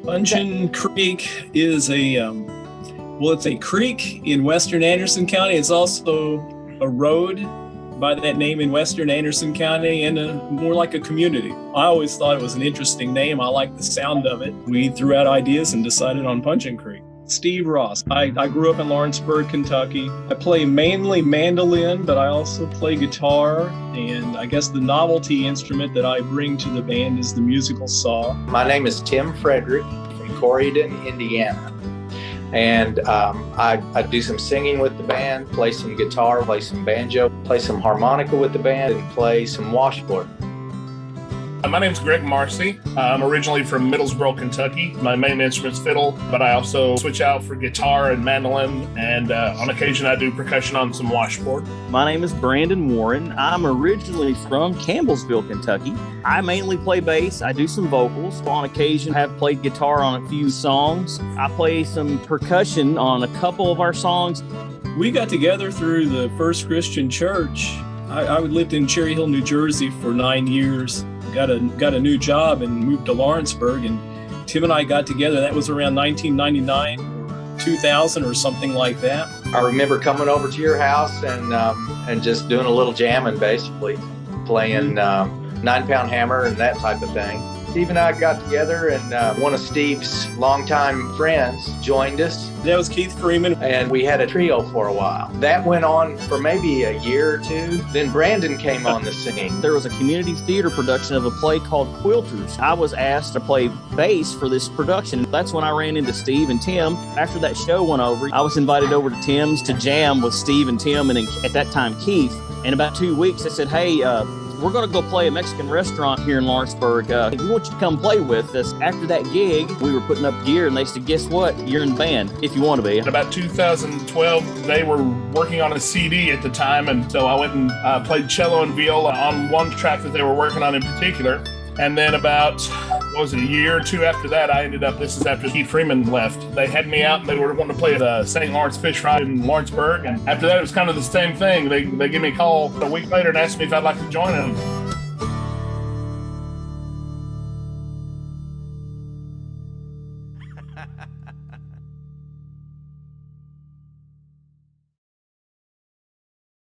Puncheon Creek is it's a creek in western Anderson County. It's also a road by that name in western Anderson County and more like a community. I always thought it was an interesting name. I like the sound of it. We threw out ideas and decided on Puncheon Creek. Steve Ross. I grew up in Lawrenceburg, Kentucky. I play mainly mandolin, but I also play guitar. And I guess the novelty instrument that I bring to the band is the musical saw. My name is Tim Frederick from Corydon, Indiana. And I do some singing with the band, play some guitar, play some banjo, play some harmonica with the band, and play some washboard. My name's Greg Marcy. I'm originally from Middlesboro, Kentucky. My main instrument's fiddle, but I also switch out for guitar and mandolin, and on occasion I do percussion on some washboard. My name is Brandon Warren. I'm originally from Campbellsville, Kentucky. I mainly play bass. I do some vocals. On occasion, I have played guitar on a few songs. I play some percussion on a couple of our songs. We got together through the First Christian Church. I lived in Cherry Hill, New Jersey for 9 years. Got a new job and moved to Lawrenceburg, and Tim and I got together. That was around 1999 or 2000 or something like that. I remember coming over to your house and just doing a little jamming, basically playing 9-pound hammer and that type of thing. Steve and I got together, and one of Steve's longtime friends joined us. That was Keith Freeman. And we had a trio for a while. That went on for maybe a year or two. Then Brandon came on the scene. There was a community theater production of a play called Quilters. I was asked to play bass for this production. That's when I ran into Steve and Tim. After that show went over, I was invited over to Tim's to jam with Steve and Tim, and at that time Keith. In about 2 weeks, they said, hey, we're going to go play a Mexican restaurant here in Lawrenceburg. We want you to come play with us. After that gig, we were putting up gear, and they said, guess what? You're in the band if you want to be. In about 2012, they were working on a CD at the time, and so I went and played cello and viola on one track that they were working on in particular. And then about, a year or two after that, this is after Keith Freeman left. They had me out and they were wanting to play at the St. Lawrence Fish Fry in Lawrenceburg. And after that, it was kind of the same thing. They gave me a call a week later and asked me if I'd like to join them.